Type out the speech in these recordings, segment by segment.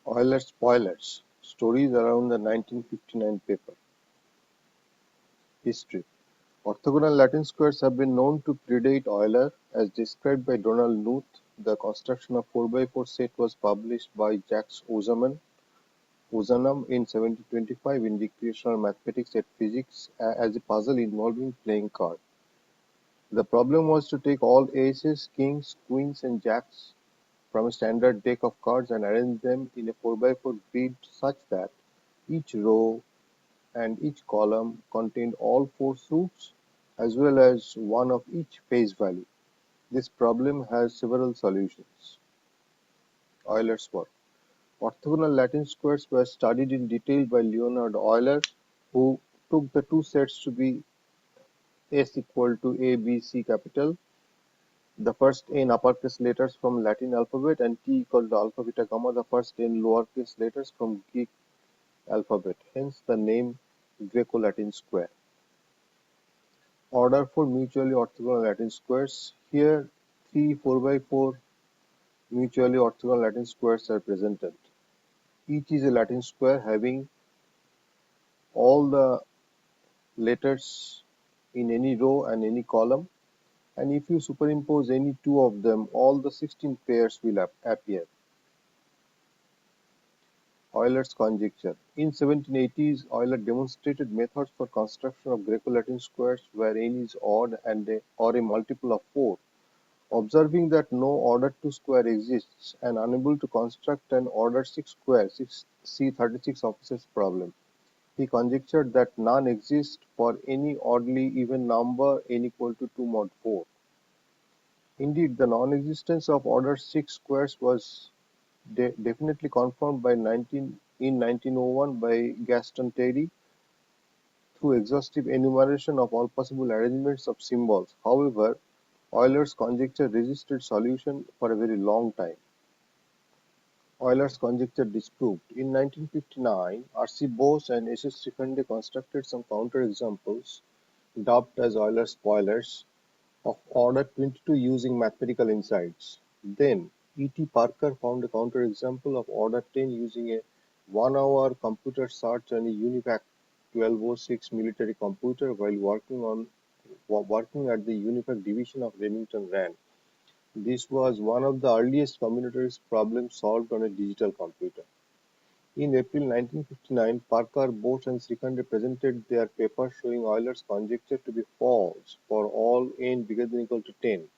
Euler Spoilers: Stories around the 1959 paper. History. Orthogonal Latin squares have been known to predate Euler. As described by Donald Knuth, the construction of 4x4 set was published by Jacques Ozanam in 1725 in Recreational Mathematics and Physics as a puzzle involving playing cards. The problem was to take all aces, kings, queens, and jacks from a standard deck of cards and arrange them in a 4x4 grid such that each row and each column contained all four suits as well as one of each phase value. This problem has several solutions. Euler's work. Orthogonal Latin squares were studied in detail by Leonhard Euler, who took the two sets to be S equal to A, B, C capital, the first n uppercase letters from Latin alphabet, and T equal to alpha, beta, gamma, the first n lowercase letters from Greek alphabet, hence the name Greco-Latin square. Order for mutually orthogonal Latin squares. Here, three 4x4 mutually orthogonal Latin squares are presented. Each is a Latin square having all the letters in any row and any column, and if you superimpose any two of them, all the 16 pairs will appear. Euler's conjecture. In 1780s, Euler demonstrated methods for construction of Greco-Latin squares where n is odd or a multiple of 4. Observing that no order 2 square exists and unable to construct an order 6 square, see 36 officer's problem, he conjectured that none exist for any oddly even number n equal to 2 mod 4. Indeed, the non-existence of order 6 squares was definitely confirmed in 1901 by Gaston Terry through exhaustive enumeration of all possible arrangements of symbols. However, Euler's conjecture resisted solution for a very long time. Euler's conjecture disproved. In 1959, R.C. Bose and S.S. Srikhande constructed some counterexamples, dubbed as Euler Spoilers, of order 22 using mathematical insights. Then, E.T. Parker found a counterexample of order 10 using a 1-hour computer search on a Univac 1206 military computer while working at the Univac division of Remington Rand. This was one of the earliest combinatorics problems solved on a digital computer. In April 1959, Parker, Bose, and Srikhande presented their paper showing Euler's conjecture to be false for all n bigger than or equal to 10.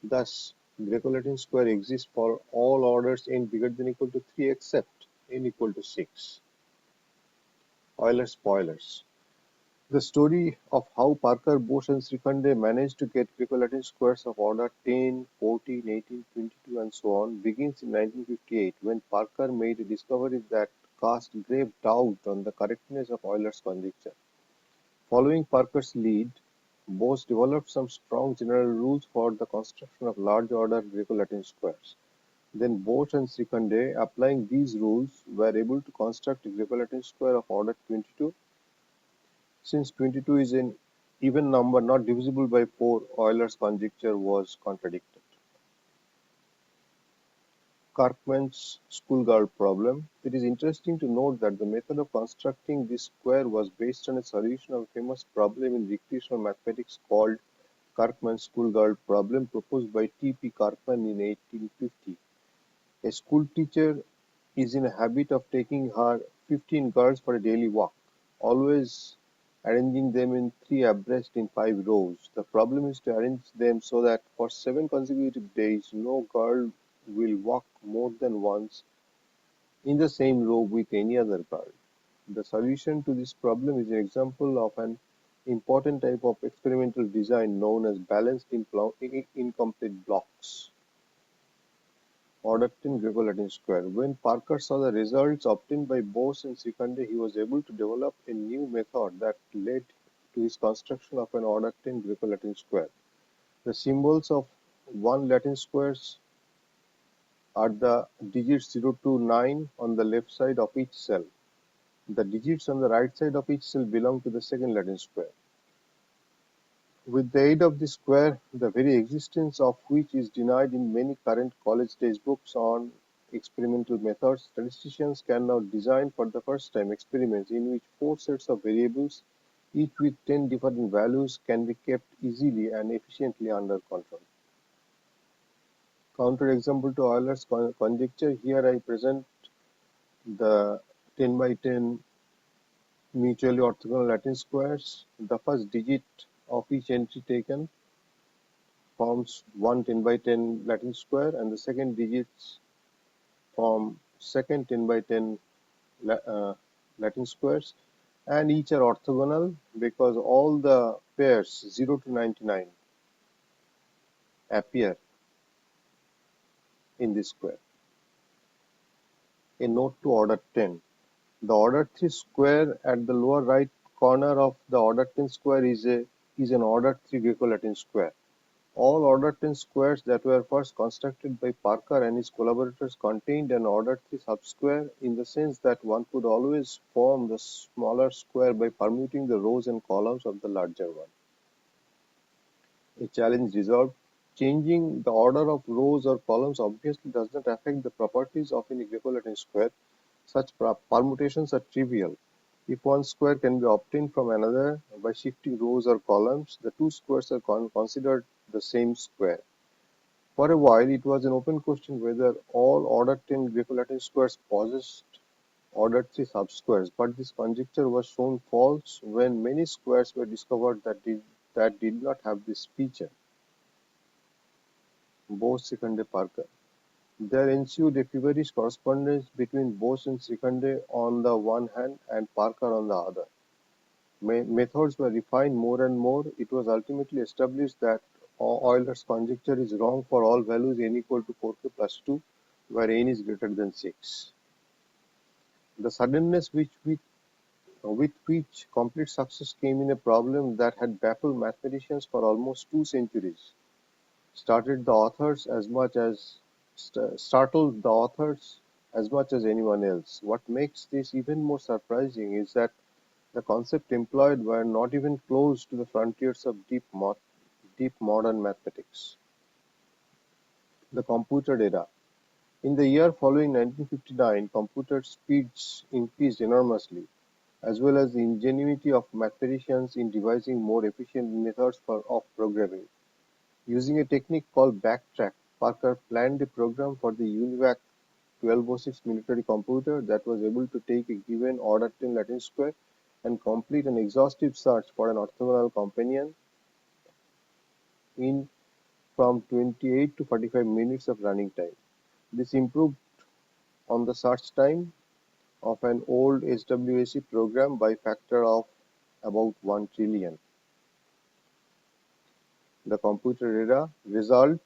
Thus, Greco-Latin square exists for all orders n bigger than or equal to 3 except n equal to 6. Euler Spoilers. The story of how Parker, Bose, and Srikhande managed to get Greco-Latin squares of order 10, 14, 18, 22, and so on begins in 1958 when Parker made a discovery that cast grave doubt on the correctness of Euler's conjecture. Following Parker's lead, Bose developed some strong general rules for the construction of large-order Greco-Latin squares. Then Bose and Srikhande, applying these rules, were able to construct a Greco-Latin square of order 22. Since 22 is an even number not divisible by 4, Euler's conjecture was contradicted. Kirkman's Schoolgirl problem. It is interesting to note that the method of constructing this square was based on a solution of a famous problem in recreational mathematics called Kirkman's Schoolgirl problem proposed by T. P. Kirkman in 1850. A school teacher is in a habit of taking her 15 girls for a daily walk, always arranging them in 3 abreast in 5 rows. The problem is to arrange them so that for 7 consecutive days no girl will walk more than once in the same row with any other girl. The solution to this problem is an example of an important type of experimental design known as balanced incomplete blocks. Order 10 Greco-Latin square. When Parker saw the results obtained by Bose and Srikhande, he was able to develop a new method that led to his construction of an order 10 Greco-Latin square. The symbols of one Latin squares are the digits 0 to 9 on the left side of each cell. The digits on the right side of each cell belong to the second Latin square. With the aid of this square, the very existence of which is denied in many current college textbooks on experimental methods, statisticians can now design for the first time experiments in which four sets of variables, each with 10 different values, can be kept easily and efficiently under control. Counterexample to Euler's conjecture. Here I present the 10 by 10 mutually orthogonal Latin squares. The first digit of each entry taken forms one 10 by 10 Latin square, and the second digits form second 10 by 10 Latin squares, and each are orthogonal because all the pairs 0 to 99 appear in this square. A note to order 10. The order 3 square at the lower right corner of the order 10 square is an order 3 Greco-Latin square. All order 10 squares that were first constructed by Parker and his collaborators contained an order 3 subsquare, in the sense that one could always form the smaller square by permuting the rows and columns of the larger one. A challenge resolved. Changing the order of rows or columns obviously does not affect the properties of any Greco-Latin square. Such permutations are trivial. If one square can be obtained from another by shifting rows or columns, the two squares are considered the same square. For a while, it was an open question whether all order 10 Greco-Latin squares possessed order 3 subsquares, but this conjecture was shown false when many squares were discovered that did not have this feature. Bose-Sekunde Parker. There ensued a feverish correspondence between Bose and Sekunde on the one hand and Parker on the other. Methods were refined more and more. It was ultimately established that Euler's conjecture is wrong for all values n equal to 4k plus 2, where n is greater than 6. The suddenness with which complete success came in a problem that had baffled mathematicians for almost 2 centuries startled the authors as much as anyone else. What makes this even more surprising is that the concepts employed were not even close to the frontiers of deep modern mathematics. The computer era. In the year following 1959, computer speeds increased enormously, as well as the ingenuity of mathematicians in devising more efficient methods of programming. Using a technique called backtrack, Parker planned a program for the UNIVAC 1206 military computer that was able to take a given order 10 Latin square and complete an exhaustive search for an orthogonal companion in from 28 to 45 minutes of running time. This improved on the search time of an old SWAC program by factor of about 1 trillion. The computer era result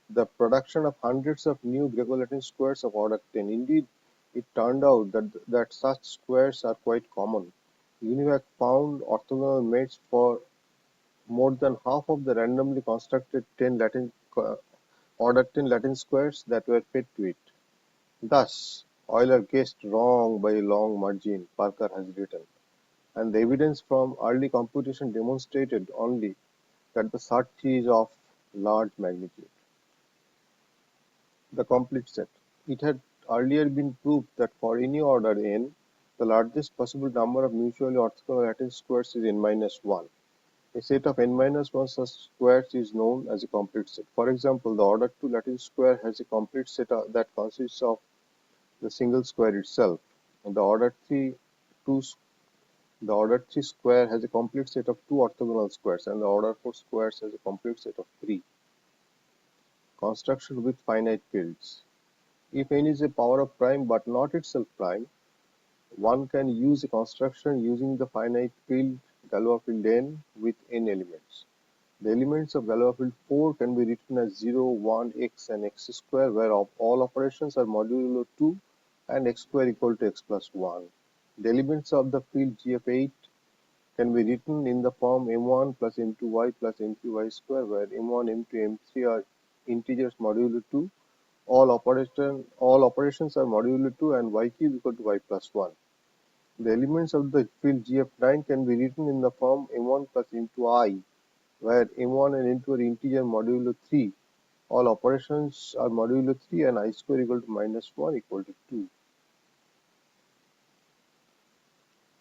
the production of hundreds of new Greco-Latin squares of order 10. Indeed, it turned out that such squares are quite common. UNIVAC found orthogonal mates for more than half of the randomly constructed order 10 Latin squares that were fed to it. Thus, Euler guessed wrong by a long margin, Parker has written, and the evidence from early computation demonstrated only that the search is of large magnitude. The complete set. It had earlier been proved that for any order n, the largest possible number of mutually orthogonal Latin squares is n minus 1. A set of n minus 1 such squares is known as a complete set. For example, the order 2 Latin square has a complete set that consists of the single square itself. And the order 3 square has a complete set of two orthogonal squares, and the order 4 squares has a complete set of 3. Construction with finite fields. If n is a power of prime but not itself prime, one can use a construction using the finite field Galois field n with n elements. The elements of Galois field 4 can be written as 0, 1, x and x square, where all operations are modulo 2 and x square equal to x plus 1. The elements of the field G of 8 can be written in the form m1 plus m2y plus m3y square, where m1, m2, m3 are integers modulo 2. All operations are modulo 2 and y cube equal to y plus 1. The elements of the field Gf9 can be written in the form m1 plus m2i, where m1 and m2 are integer modulo 3 All operations are modulo 3 and I square equal to minus 1 equal to 2.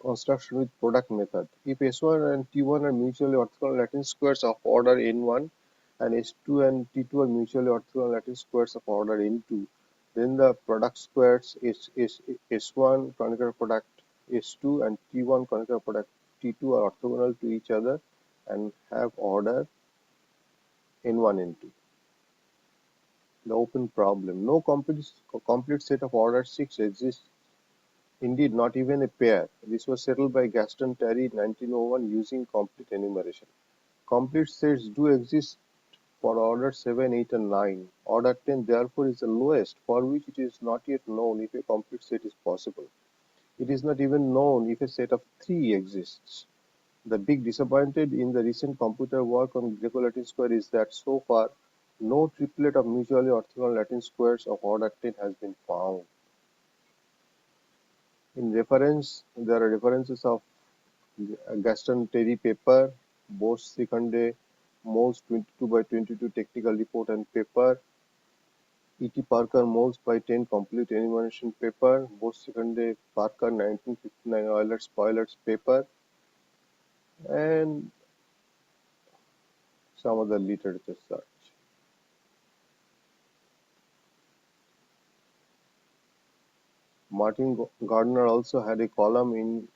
Construction with product method. If S1 and T1 are mutually orthogonal Latin squares of order n1 and S2 and T2 are mutually orthogonal Latin squares of order n2, then the product squares is S1 conical product S2 and T1 conical product T2 are orthogonal to each other and have order n1 n2. The open problem. No complete set of order 6 exists. Indeed, not even a pair. This was settled by Gaston Terry in 1901 using complete enumeration. Complete sets do exist for order 7, 8 and 9. Order 10 therefore is the lowest, for which it is not yet known if a complete set is possible. It is not even known if a set of 3 exists. The big disappointment in the recent computer work on Greco-Latin square is that so far no triplet of mutually orthogonal Latin squares of order 10 has been found. In reference, there are references of Gaston Terry paper, Bose Seconde, Moles 22 by 22 technical report and paper, E.T. Parker Moles by 10 complete enumeration paper, Bose Seconde Parker 1959 Euler Spoilers paper, and some other literature search. Martin Gardner also had a column in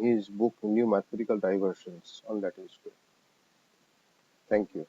his book New Mathematical Diversions on Latin square. Thank you.